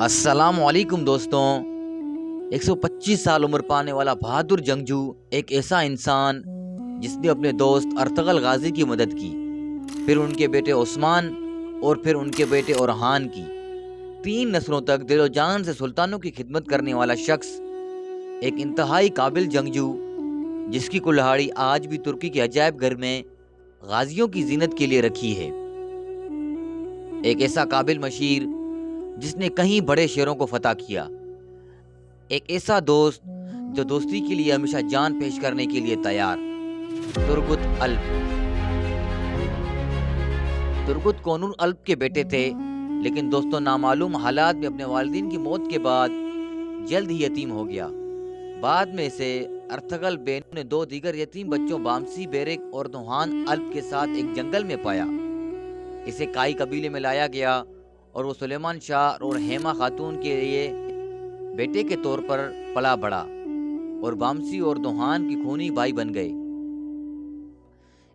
السلام علیکم دوستوں۔ 125 سال عمر پانے والا بہادر جنگجو ایک ایسا انسان جس نے اپنے دوست ارطغرل غازی کی مدد کی، پھر ان کے بیٹے عثمان اور پھر ان کے بیٹے اورحان کی 3 نسلوں تک دل و جان سے سلطانوں کی خدمت کرنے والا شخص، ایک انتہائی قابل جنگجو جس کی کلہاڑی آج بھی ترکی کے عجائب گھر میں غازیوں کی زینت کے لیے رکھی ہے۔ ایک ایسا قابل مشیر جس نے کہیں بڑے شہروں کو فتح کیا، ایک ایسا دوست جو دوستی کے لیے ہمیشہ جان پیش کرنے کے لیے تیار۔ ترگت الپ کونور الپ کے بیٹے تھے، لیکن دوستوں نامعلوم حالات میں اپنے والدین کی موت کے بعد جلد ہی یتیم ہو گیا۔ بعد میں اسے ارطغرل بینو نے 2 دیگر یتیم بچوں بامسی بیرک اور دوحان الپ کے ساتھ ایک جنگل میں پایا۔ اسے کائی قبیلے میں لایا گیا اور وہ سلیمان شاہ اور ہیما خاتون کے لیے بیٹے کے طور پر پلا بڑھا اور بامسی اور دوحان کی خونی بھائی بن گئے۔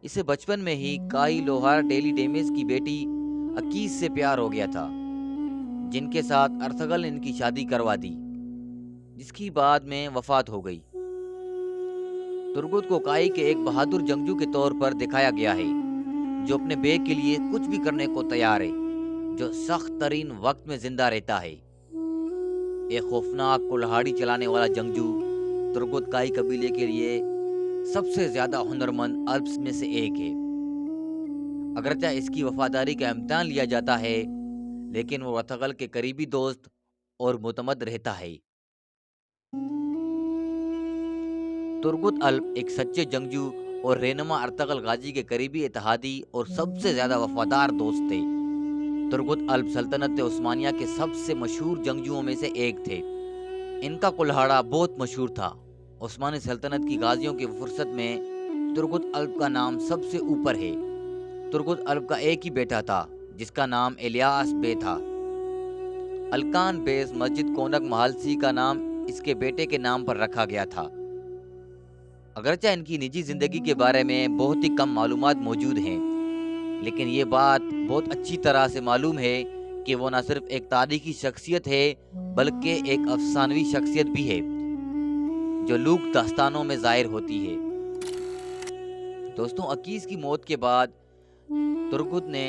اسے بچپن میں ہی کائی لوہار ڈیلی ڈیمیز کی بیٹی عکیس سے پیار ہو گیا تھا، جن کے ساتھ ارطغرل نے ان کی شادی کروا دی، جس کی بعد میں وفات ہو گئی۔ ترگت کو کائی کے ایک بہادر جنگجو کے طور پر دکھایا گیا ہے، جو اپنے بیگ کے لیے کچھ بھی کرنے کو تیار ہے، جو سخت ترین وقت میں زندہ رہتا ہے۔ ایک خوفناک کلہاڑی چلانے والا جنگجو، ترگت کائی قبیلے کے لیے سب سے زیادہ ہنرمند الپس میں سے ایک ہے۔ اگرچہ اس کی وفاداری کا امتحان لیا جاتا ہے، لیکن وہ ارطغرل کے قریبی دوست اور معتمد رہتا ہے۔ ترگت الپ ایک سچے جنگجو اور رہنما ارطغرل غازی کے قریبی اتحادی اور سب سے زیادہ وفادار دوست تھے۔ ترگت الپ سلطنت عثمانیہ کے سب سے مشہور جنگجوؤں میں سے ایک تھے۔ ان کا کلہاڑا بہت مشہور تھا۔ عثمانی سلطنت کی غازیوں کی فہرست میں ترگت الپ کا نام سب سے اوپر ہے۔ ترگت الپ کا ایک ہی بیٹا تھا، جس کا نام الیاس بے تھا۔ الکان بیز مسجد کونک مہالسی کا نام اس کے بیٹے کے نام پر رکھا گیا تھا۔ اگرچہ ان کی نجی زندگی کے بارے میں بہت ہی کم معلومات موجود ہیں، لیکن یہ بات بہت اچھی طرح سے معلوم ہے کہ وہ نہ صرف ایک تاریخی شخصیت ہے، بلکہ ایک افسانوی شخصیت بھی ہے، جو لوک داستانوں میں ظاہر ہوتی ہے۔ دوستوں، عکیس کی موت کے بعد ترگت نے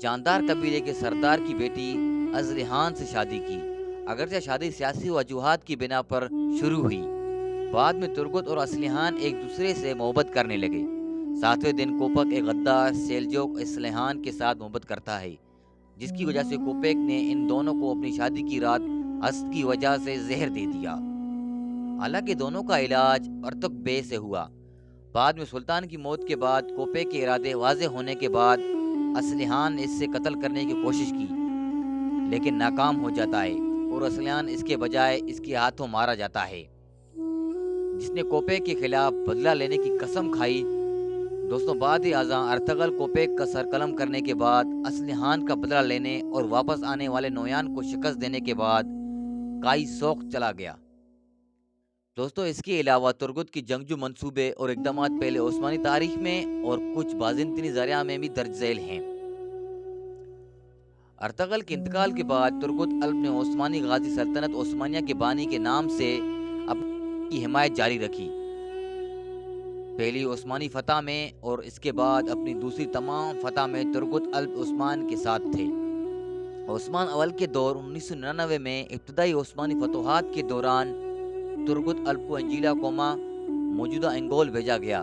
جاندار قبیلے کے سردار کی بیٹی ازلحان سے شادی کی۔ اگرچہ شادی سیاسی وجوہات کی بنا پر شروع ہوئی، بعد میں ترگت اور ازلحان ایک دوسرے سے محبت کرنے لگے۔ 7ویں دن کوپک ایک غدار سیلجوق ازلحان کے ساتھ محبت کرتا ہے، جس کی وجہ سے کوپیک نے ان دونوں کو اپنی شادی کی رات حسد کی وجہ سے زہر دے دیا۔ حالانکہ دونوں کا علاج ارتک بے سے ہوا۔ بعد میں سلطان کی موت کے بعد کوپیک کے ارادے واضح ہونے کے بعد ازلحان نے اس سے قتل کرنے کی کوشش کی، لیکن ناکام ہو جاتا ہے اور ازلحان اس کے بجائے اس کے ہاتھوں مارا جاتا ہے، جس نے کوپیک کے خلاف بدلہ لینے کی قسم کھائی۔ دوستوں، بعد ازاں ارطغرل کوپیک کا سر قلم کرنے کے بعد ازلحان کا بدلہ لینے اور واپس آنے والے نویان کو شکست دینے کے بعد کائی سوخت چلا گیا۔ دوستوں، اس کے علاوہ ترگت کی جنگجو منصوبے اور اقدامات پہلے عثمانی تاریخ میں اور کچھ بازنطینی ذرائع میں بھی درج ذیل ہیں۔ ارطغرل کے انتقال کے بعد ترگت الپ نے عثمانی غازی سلطنت عثمانیہ کے بانی کے نام سے اپنی حمایت جاری رکھی۔ پہلی عثمانی فتح میں اور اس کے بعد اپنی دوسری تمام فتح میں ترگت الپ عثمان کے ساتھ تھے۔ عثمان اول کے دور 1999 میں ابتدائی عثمانی فتوحات کے دوران ترگت الپ کو انجیلا کوما موجودہ انگول بھیجا گیا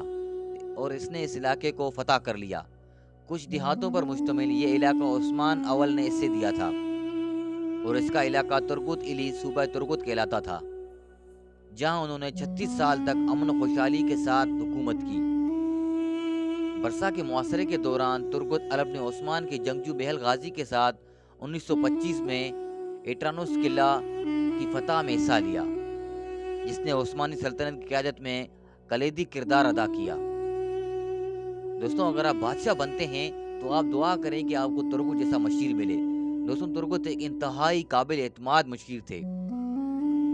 اور اس نے اس علاقے کو فتح کر لیا۔ کچھ دیہاتوں پر مشتمل یہ علاقہ عثمان اول نے اسے دیا تھا اور اس کا علاقہ ترگت الی صوبہ ترگت کہلاتا تھا، جہاں انہوں نے 36 سال تک امن و خوشحالی کے ساتھ حکومت کی۔ برسا کے معاصرے کے دوران ترگت الپ نے عثمان کے جنگجو بہل غازی کے ساتھ 1925 میں ایٹرانوس قلعہ کی فتح میں حصہ لیا، جس نے عثمانی سلطنت کی قیادت میں کلیدی کردار ادا کیا۔ دوستوں، اگر آپ بادشاہ بنتے ہیں تو آپ دعا کریں کہ آپ کو ترگت جیسا مشیر ملے۔ دوستوں، ترگت ایک انتہائی قابل اعتماد مشیر تھے۔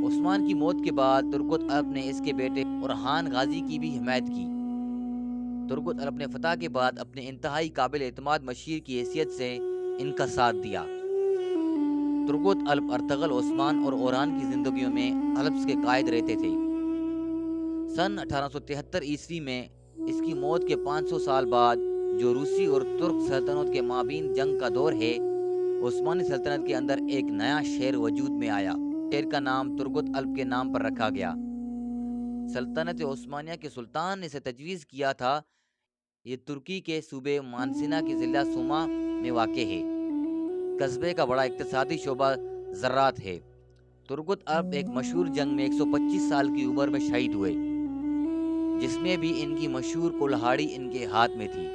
عثمان کی موت کے بعد ترگت الپ نے اس کے بیٹے اورحان غازی کی بھی حمایت کی۔ ترگت الپ نے فتح کے بعد اپنے انتہائی قابل اعتماد مشیر کی حیثیت سے ان کا ساتھ دیا۔ ترگت الپ ارطغرل عثمان اور اوران کی زندگیوں میں الپس کے قائد رہتے تھے۔ سن 1873 عیسوی میں اس کی موت کے 500 سال بعد جو روسی اور ترک سلطنت کے مابین جنگ کا دور ہے، عثمانی سلطنت کے اندر ایک نیا شہر وجود میں آیا۔ شہر کا نام ترگت الپ کے نام پر رکھا گیا۔ سلطنت عثمانیہ کے سلطان نے اسے تجویز کیا تھا۔ یہ ترکی کے صوبے مانسینا کے ضلع سوما میں واقع ہے۔ قصبے کا بڑا اقتصادی شعبہ زراعت ہے۔ ترگت الپ ایک مشہور جنگ میں 125 سال کی عمر میں شہید ہوئے، جس میں بھی ان کی مشہور کلہاڑی ان کے ہاتھ میں تھی۔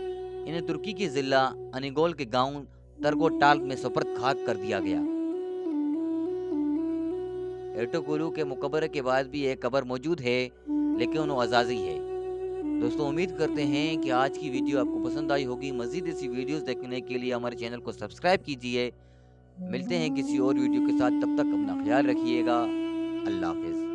انہیں ترکی کے ضلع انیگول کے گاؤں ترگوٹالک میں سپرد خاک کر دیا گیا۔ ایرٹوگرول کے مقبرے کے بعد بھی ایک قبر موجود ہے، لیکن وہ عزازی ہے۔ دوستوں، امید کرتے ہیں کہ آج کی ویڈیو آپ کو پسند آئی ہوگی۔ مزید ایسی ویڈیوز دیکھنے کے لیے ہمارے چینل کو سبسکرائب کیجیے۔ ملتے ہیں کسی اور ویڈیو کے ساتھ، تب تک اپنا خیال رکھیے گا۔ اللہ حافظ۔